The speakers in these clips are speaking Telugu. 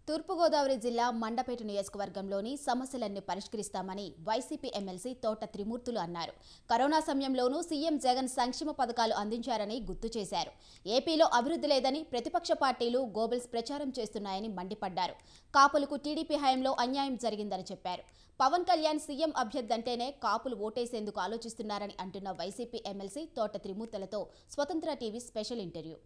తూర్పుగోదావరి జిల్లా మండపేట నియోజకవర్గంలోని సమస్యలన్నీ పరిష్కరిస్తామని వైసీపీ ఎమ్మెల్సీ తోట త్రిమూర్తులు అన్నారు. కరోనా సమయంలోనూ సీఎం జగన్ సంక్షేమ పథకాలు అందించారని గుర్తు చేశారు. ఏపీలో అభివృద్ధి లేదని ప్రతిపక్ష పార్టీలు గోబెల్స్ ప్రచారం చేస్తున్నాయని మండిపడ్డారు. కాపులకు టీడీపీ హయాంలో అన్యాయం జరిగిందని చెప్పారు. పవన్ కళ్యాణ్ సీఎం అభ్యర్థి అంటేనే కాపులు ఓటేసేందుకు ఆలోచిస్తున్నారని అంటున్న వైసీపీ ఎమ్మెల్సీ తోట త్రిమూర్తులతో స్వతంత్ర టీవీ స్పెషల్ ఇంటర్వ్యూ.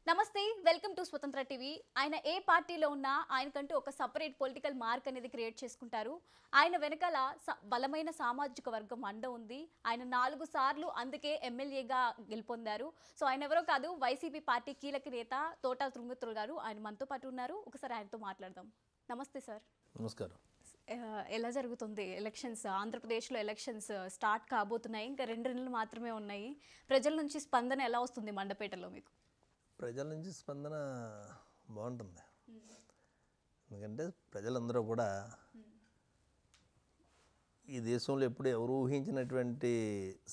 నమస్తే, వెల్కమ్ టు స్వతంత్ర టీవీ. ఆయన ఏ పార్టీలో ఉన్నా ఆయనకంటూ ఒక సపరేట్ పొలిటికల్ మార్క్ అనేది క్రియేట్ చేసుకుంటారు. ఆయన వెనకాల బలమైన సామాజిక వర్గం అండ ఉంది. ఆయన 4 సార్లు అందుకే ఎమ్మెల్యేగా గెలుపొందారు. సో ఆయన ఎవరో కాదు, వైసీపీ పార్టీ కీలక నేత తోట త్రిమూర్తులు గారు. ఆయన మనతో పాటు ఉన్నారు. ఒకసారి ఆయనతో మాట్లాడదాం. నమస్తే సార్. నమస్కారం. ఎలా జరుగుతుంది ఎలక్షన్స్? ఆంధ్రప్రదేశ్లో ఎలక్షన్స్ స్టార్ట్ కాబోతున్నాయి. ఇంకా 2 నెలలు మాత్రమే ఉన్నాయి. ప్రజల నుంచి స్పందన ఎలా వస్తుంది మండపేటలో మీకు? ప్రజల నుంచి స్పందన బాగుంటుంది. ఎందుకంటే ప్రజలందరూ కూడా ఈ దేశంలో ఎప్పుడు ఎవరు ఊహించినటువంటి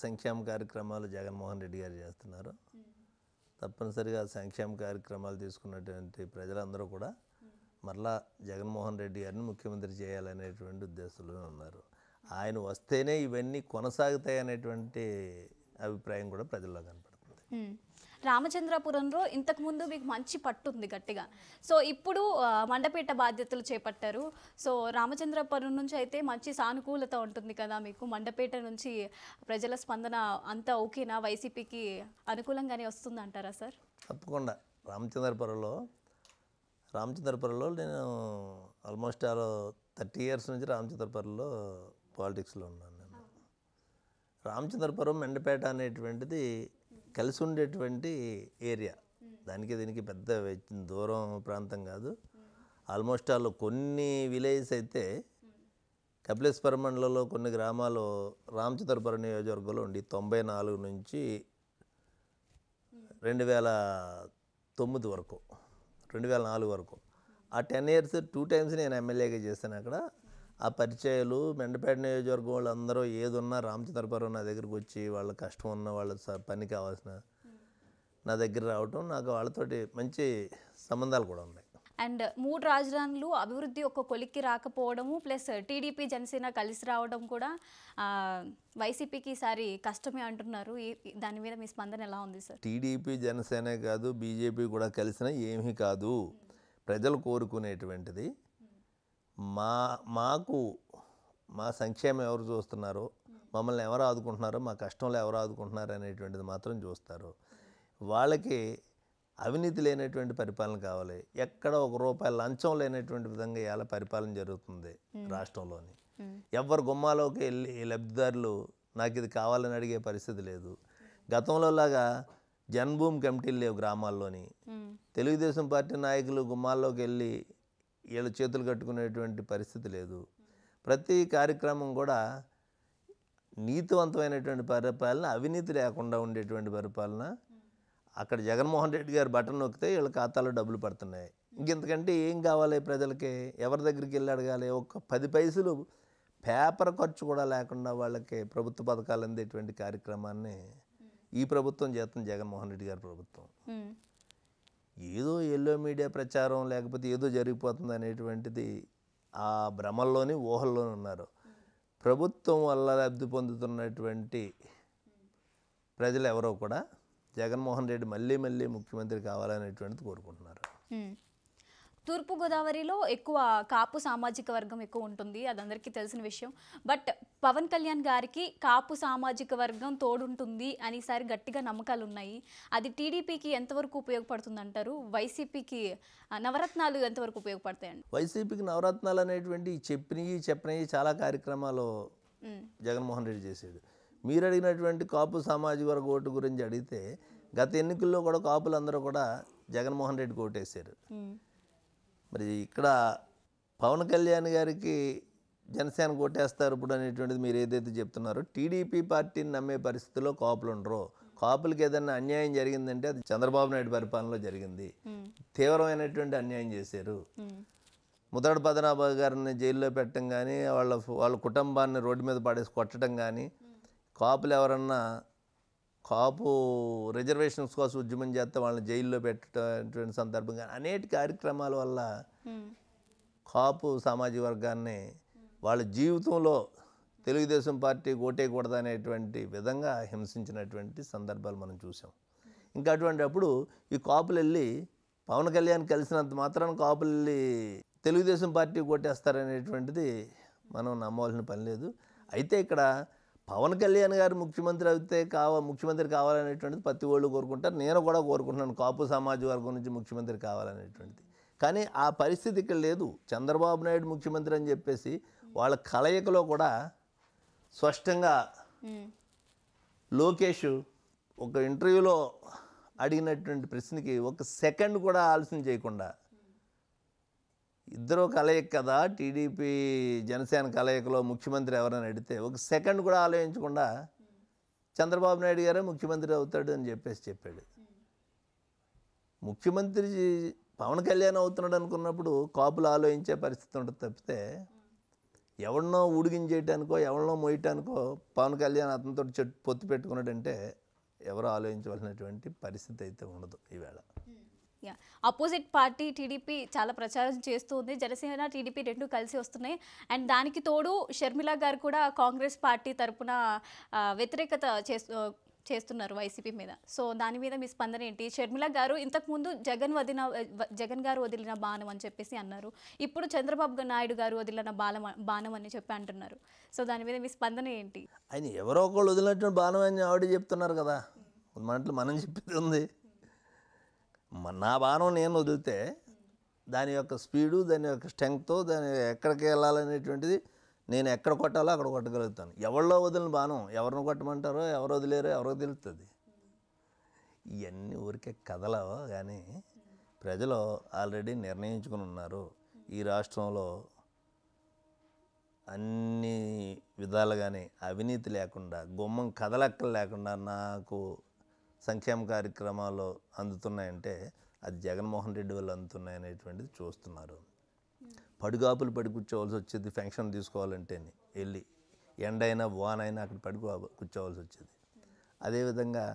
సంక్షేమ కార్యక్రమాలు జగన్మోహన్ రెడ్డి గారు చేస్తున్నారు. తప్పనిసరిగా సంక్షేమ కార్యక్రమాలు తీసుకున్నటువంటి ప్రజలందరూ కూడా మరలా జగన్మోహన్ రెడ్డి గారిని ముఖ్యమంత్రి చేయాలనేటువంటి ఉద్దేశంలో ఉన్నారు. ఆయన వస్తేనే ఇవన్నీ కొనసాగుతాయి అనేటువంటి అభిప్రాయం కూడా ప్రజల్లో కనపడుతుంది. రామచంద్రపురంలో ఇంతకుముందు మీకు మంచి పట్టుంది గట్టిగా. సో ఇప్పుడు మండపేట బాధ్యతలు చేపట్టారు. సో రామచంద్రపురం నుంచి అయితే మంచి సానుకూలత ఉంటుంది కదా మీకు. మండపేట నుంచి ప్రజల స్పందన అంతా ఓకేనా? వైసీపీకి అనుకూలంగానే వస్తుంది అంటారా సార్? తప్పకుండా. రామచంద్రపురంలో నేను ఆల్మోస్ట్ 30 ఇయర్స్ నుంచి రామచంద్రపురంలో పాలిటిక్స్లో ఉన్నాను. నేను రామచంద్రపురం మెండపేట అనేటువంటిది కలిసి ఉండేటువంటి ఏరియా. దానికి దీనికి పెద్ద దూరం ప్రాంతం కాదు. ఆల్మోస్ట్ కొన్ని విలేజెస్ అయితే కపిలేశ్వరం మండలంలో కొన్ని గ్రామాలు రామచంద్రపురం నియోజకవర్గంలో ఉండి 94 నుంచి 2009 వరకు 2004 వరకు ఆ 10 ఇయర్స్ 2 టైమ్స్ నేను ఎమ్మెల్యేగా చేశాను. అక్కడ ఆ పరిచయాలు మెండపేట నియోజకవర్గం వాళ్ళందరూ ఏదున్నా రామచంద్రపురం నా దగ్గరికి వచ్చి వాళ్ళ కష్టం ఉన్న వాళ్ళ పని కావాల్సిన నా దగ్గర రావటం, నాకు వాళ్ళతోటి మంచి సంబంధాలు కూడా ఉన్నాయి. అండ్ 3 రాజధానులు అభివృద్ధి ఒక కొలిక్కి రాకపోవడము ప్లస్ టీడీపీ జనసేన కలిసి రావడం కూడా వైసీపీకి ఈసారి కష్టమే అంటున్నారు. దాని మీద మీ స్పందన ఎలా ఉంది సార్? టీడీపీ జనసేనే కాదు, బీజేపీ కూడా కలిసినా ఏమీ కాదు. ప్రజలు కోరుకునేటువంటిది మా సంక్షేమం ఎవరు చూస్తున్నారో, మమ్మల్ని ఎవరు ఆదుకుంటున్నారో, మా కష్టంలో ఎవరు ఆదుకుంటున్నారో అనేటువంటిది మాత్రం చూస్తారు. వాళ్ళకి అవినీతి లేనటువంటి పరిపాలన కావాలి. ఎక్కడ ₹1 లంచం లేనటువంటి విధంగా ఇలా పరిపాలన జరుగుతుంది రాష్ట్రంలోని. ఎవరు గుమ్మాలోకి వెళ్ళి లబ్ధిదారులు నాకు ఇది కావాలని అడిగే పరిస్థితి లేదు. గతంలో లాగా జన్మభూమి కమిటీలు లేవు గ్రామాల్లోని. తెలుగుదేశం పార్టీ నాయకులు గుమ్మాల్లోకి వెళ్ళి వీళ్ళు చేతులు కట్టుకునేటువంటి పరిస్థితి లేదు. ప్రతి కార్యక్రమం కూడా నీతివంతమైనటువంటి పరిపాలన, అవినీతి లేకుండా ఉండేటువంటి పరిపాలన. అక్కడ జగన్మోహన్ రెడ్డి గారు బటన్ నొక్కితే వీళ్ళ ఖాతాలో డబ్బులు పడుతున్నాయి. ఇంకెంతకంటే ఏం కావాలి ప్రజలకి? ఎవరి దగ్గరికి వెళ్ళి అడగాలి? ఒక 10 పైసలు పేపర్ ఖర్చు కూడా లేకుండా వాళ్ళకి ప్రభుత్వ పథకాలు అందేటువంటి కార్యక్రమాన్ని ఈ ప్రభుత్వం చేస్తుంది, జగన్మోహన్ రెడ్డి గారి ప్రభుత్వం. ఏదో ఎల్లో మీడియా ప్రచారం లేకపోతే ఏదో జరిగిపోతుంది అనేటువంటిది ఆ భ్రమల్లోని ఊహల్లోనే ఉన్నారు. ప్రభుత్వం వల్ల లబ్ధి పొందుతున్నటువంటి ప్రజలు ఎవరో కూడా జగన్మోహన్ రెడ్డి మళ్ళీ ముఖ్యమంత్రి కావాలనేటువంటిది కోరుకుంటున్నారు. తూర్పుగోదావరిలో ఎక్కువ కాపు సామాజిక వర్గం ఎక్కువ ఉంటుంది, అది అందరికీ తెలిసిన విషయం. బట్ పవన్ కళ్యాణ్ గారికి కాపు సామాజిక వర్గం తోడుంటుంది అని ఈసారి గట్టిగా నమ్మకాలు ఉన్నాయి. అది టీడీపీకి ఎంతవరకు ఉపయోగపడుతుంది అంటారు? వైసీపీకి నవరత్నాలు ఎంతవరకు ఉపయోగపడతాయండి? వైసీపీకి నవరత్నాలు అనేటువంటి చెప్పినవి చాలా కార్యక్రమాలు జగన్మోహన్ రెడ్డి చేసాడు. మీరు అడిగినటువంటి కాపు సామాజిక వర్గ ఓటు గురించి అడిగితే గత ఎన్నికల్లో కూడా కాపులందరూ కూడా జగన్మోహన్ రెడ్డికి ఓటేశారు. మరి ఇక్కడ పవన్ కళ్యాణ్ గారికి జనసేన ఓటేస్తారు ఇప్పుడు అనేటువంటిది మీరు ఏదైతే చెప్తున్నారో, టీడీపీ పార్టీని నమ్మే పరిస్థితిలో కాపులు ఉండరు. కాపులకి ఏదైనా అన్యాయం జరిగిందంటే అది చంద్రబాబు నాయుడు పరిపాలనలో జరిగింది. తీవ్రమైనటువంటి అన్యాయం చేశారు. ముదరడు పద్మనాభ గారిని జైల్లో పెట్టడం కానీ, వాళ్ళ కుటుంబాన్ని రోడ్డు మీద పడేసి కొట్టడం కానీ, కాపులు ఎవరన్నా కాపు రిజర్వేషన్స్ కోసం ఉద్యమం చేస్తే వాళ్ళని జైల్లో పెట్టేటువంటి సందర్భంగా అనేక కార్యక్రమాల వల్ల కాపు సామాజిక వర్గాన్ని వాళ్ళ జీవితంలో తెలుగుదేశం పార్టీ ఓటేయకూడదు అనేటువంటి విధంగా హింసించినటువంటి సందర్భాలు మనం చూసాం. ఇంకా అటువంటి అప్పుడు ఈ కాపులు వెళ్ళి పవన్ కళ్యాణ్ కలిసినంత మాత్రాన కాపులు వెళ్ళి తెలుగుదేశం పార్టీ ఓటేస్తారనేటువంటిది మనం నమ్మవలసిన పని లేదు. అయితే ఇక్కడ పవన్ కళ్యాణ్ గారు ముఖ్యమంత్రి అయితే ముఖ్యమంత్రి కావాలనేటువంటిది ప్రతి వాళ్ళు కోరుకుంటారు. నేను కూడా కోరుకుంటున్నాను కాపు సమాజ వర్గం నుంచి ముఖ్యమంత్రి కావాలనేటువంటిది. కానీ ఆ పరిస్థితి ఇక్కడ లేదు. చంద్రబాబు నాయుడు ముఖ్యమంత్రి అని చెప్పేసి వాళ్ళ కలయికలో కూడా స్పష్టంగా లోకేష్ ఒక ఇంటర్వ్యూలో అడిగినటువంటి ప్రశ్నకి ఒక సెకండ్ కూడా ఆలోచన చేయకుండా, ఇద్దరు కలయిక కదా టీడీపీ జనసేన కలయికలో ముఖ్యమంత్రి ఎవరైనా అడిగితే ఒక సెకండ్ కూడా ఆలోచించకుండా చంద్రబాబు నాయుడు గారే ముఖ్యమంత్రి అవుతాడు అని చెప్పాడు. ముఖ్యమంత్రి పవన్ కళ్యాణ్ అవుతున్నాడు అనుకున్నప్పుడు కాపులు ఆలోచించే పరిస్థితి ఉంటుంది తప్పితే ఎవరినో ఉడిగించేయటానికో ఎవరినో మోయటానికో పవన్ కళ్యాణ్ అతనితో పొత్తు పెట్టుకున్నాడంటే ఎవరో ఆలోచించవలసినటువంటి పరిస్థితి అయితే ఉండదు ఈవేళ. అపోజిట్ పార్టీ టీడీపీ చాలా ప్రచారం చేస్తుంది. జనసేన టీడీపీ రెండు కలిసి వస్తున్నాయి. అండ్ దానికి తోడు షర్మిల గారు కూడా కాంగ్రెస్ పార్టీ తరపున వ్యతిరేకత చేస్తున్నారు వైసీపీ మీద. సో దాని మీద మీ స్పందన ఏంటి? షర్మిల గారు ఇంతకుముందు జగన్ గారు వదిలిన బాణం అని చెప్పేసి అన్నారు. ఇప్పుడు చంద్రబాబు నాయుడు గారు వదిలిన బాణం అని చెప్పి అంటున్నారు. సో దాని మీద మీ స్పందన ఏంటి? ఆయన ఎవరో ఒకళ్ళు వదిలినట్టు బాణం అని ఆవిడ చెప్తున్నారు కదా, మనం చెప్పేది ఉంది. నా బాణం నేను వదిలితే దాని యొక్క స్పీడు, దాని యొక్క స్ట్రెంగ్త్తో దాని ఎక్కడికి వెళ్ళాలనేటువంటిది నేను ఎక్కడ కొట్టాలో అక్కడ కొట్టగలుగుతాను. ఎవరిలో వదిలిన బాణం ఎవరిని కొట్టమంటారో ఎవరు వదిలేరో ఎవరో తెలుస్తుంది. ఇవన్నీ ఊరికే కథలవో కానీ ప్రజలు ఆల్రెడీ నిర్ణయించుకుని ఉన్నారు. ఈ రాష్ట్రంలో అన్ని విధాలుగానే అవినీతి లేకుండా, గుమ్మం కదలక్కలు లేకుండా నాకు సంక్షేమ కార్యక్రమాలు అందుతున్నాయంటే అది జగన్మోహన్ రెడ్డి వల్ల అందుతున్నాయి అనేటువంటిది చూస్తున్నారు. పడిగాపులు పడి కూర్చోవలసి వచ్చేది ఫంక్షన్ తీసుకోవాలంటే వెళ్ళి ఎండైనా వానైనా అక్కడ కూర్చోవలసి వచ్చేది. అదేవిధంగా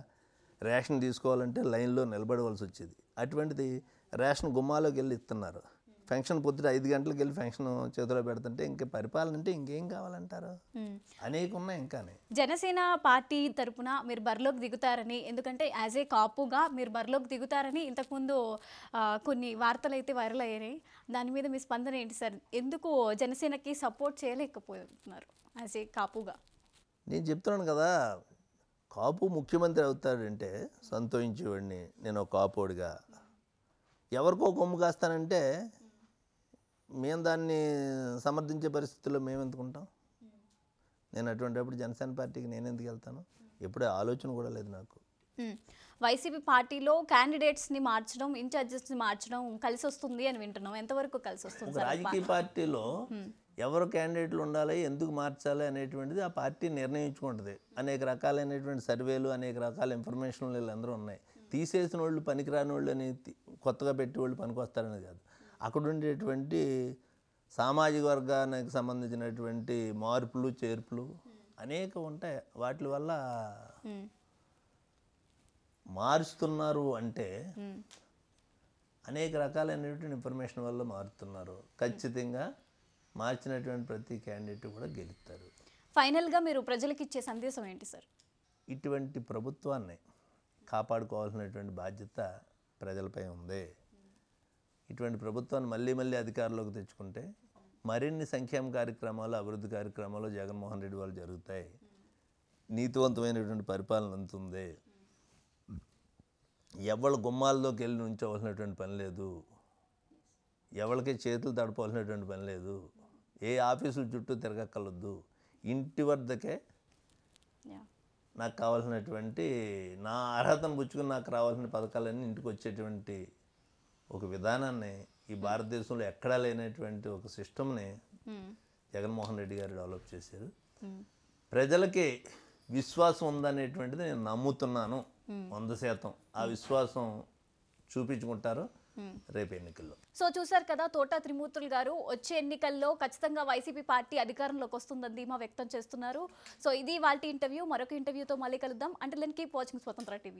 రేషన్ తీసుకోవాలంటే లైన్లో నిలబడవలసి వచ్చేది. అటువంటిది రేషన్ గుమ్మాలోకి వెళ్ళి ఇస్తున్నారు. ఫంక్షన్ పొద్దుట 5 గంటలకు వెళ్ళి ఫంక్షన్ చేతిలో పెడుతుంటే ఇంకా పరిపాలన అంటే ఇంకేం కావాలంటారు? అనేక ఉన్నాయి. ఇంకానే జనసేన పార్టీ తరపున మీరు బరిలోకి దిగుతారని, ఎందుకంటే యాజ్ ఏ కాపుగా మీరు బరిలోకి దిగుతారని ఇంతకుముందు కొన్ని వార్తలు అయితే వైరల్ అయ్యాయి. దాని మీద మీ స్పందన ఏంటి సార్? ఎందుకు జనసేనకి సపోర్ట్ చేయలేకపోతున్నారు యాజ్ ఏ కాపుగా? నేను చెప్తున్నాను కదా, కాపు ముఖ్యమంత్రి అవుతాడంటే సంతోషించేవాడిని నేను ఒక కాపోడిగా. ఎవరికో కొమ్ము కాస్తానంటే మేము దాన్ని సమర్థించే పరిస్థితుల్లో మేము ఎందుకుంటాం? నేను అటువంటిప్పుడు జనసేన పార్టీకి నేను ఎందుకు వెళ్తాను? ఎప్పుడే ఆలోచన కూడా లేదు నాకు. వైసీపీ పార్టీలో క్యాండిడేట్స్ని మార్చడం, ఇన్ఛార్జెస్ని మార్చడం కలిసి వస్తుంది అని వింటున్నాం. ఎంతవరకు కలిసి వస్తుంది? రాజకీయ పార్టీలో ఎవరు క్యాండిడేట్లు ఉండాలి, ఎందుకు మార్చాలి అనేటువంటిది ఆ పార్టీ నిర్ణయించుకుంటుంది. అనేక రకాలైనటువంటి సర్వేలు, అనేక రకాల ఇన్ఫర్మేషన్లు వీళ్ళందరూ ఉన్నాయి. తీసేసిన వాళ్ళు పనికిరాని వాళ్ళు అని కొత్తగా పెట్టి వాళ్ళు పనికొస్తారని కాదు. అక్కడ ఉండేటువంటి సామాజిక వర్గానికి సంబంధించినటువంటి మార్పులు చేర్పులు అనేక ఉంటాయి. వాటి వల్ల మారుస్తున్నారు అంటే అనేక రకాలైనటువంటి ఇన్ఫర్మేషన్ వల్ల మారుతున్నారు. ఖచ్చితంగా మార్చినటువంటి ప్రతి క్యాండిడేట్ కూడా గెలుస్తారు. ఫైనల్గా మీరు ప్రజలకు ఇచ్చే సందేశం ఏంటి సార్? ఇటువంటి ప్రభుత్వాన్ని కాపాడుకోవాల్సినటువంటి బాధ్యత ప్రజలపై ఉంది. ఇటువంటి ప్రభుత్వాన్ని మళ్ళీ అధికారంలోకి తెచ్చుకుంటే మరిన్ని సంక్షేమ కార్యక్రమాలు, అభివృద్ధి కార్యక్రమాలు జగన్మోహన్ రెడ్డి వాళ్ళు జరుగుతాయి. నీతివంతమైనటువంటి పరిపాలన ఉంటుంది. ఎవరి గుమ్మాల్లోకి వెళ్ళి ఉంచవలసినటువంటి పని లేదు. ఎవరికి చేతులు తడపవలసినటువంటి పని లేదు. ఏ ఆఫీసుల చుట్టూ తిరగక్కర్లొద్దు. ఇంటి వద్దకే నాకు కావాల్సినటువంటి నా అర్హతను పుచ్చుకుని నాకు రావాల్సిన పథకాలన్నీ ఇంటికి వచ్చేటువంటి ఒక విధానాన్ని ఈ భారతదేశంలో ఎక్కడా లేనటువంటి ఒక సిస్టమ్ని జగన్మోహన్ రెడ్డి గారు డెవలప్ చేశారు. ప్రజలకి విశ్వాసం ఉందనేటువంటిది నేను నమ్ముతున్నాను 100%. ఆ విశ్వాసం చూపించుకుంటారు. రేపు ఎన్నికల్లో. సో చూసారు కదా, తోట త్రిమూర్తులు గారు వచ్చే ఎన్నికల్లో ఖచ్చితంగా వైసీపీ పార్టీ అధికారంలోకి వస్తుందని ధీమా వ్యక్తం చేస్తున్నారు. సో ఇది వాళ్ళ ఇంటర్వ్యూ. మరొక ఇంటర్వ్యూతో మళ్ళీ కలుద్దాం. అంటే కీప్ వాచింగ్ స్వతంత్ర టీవీ.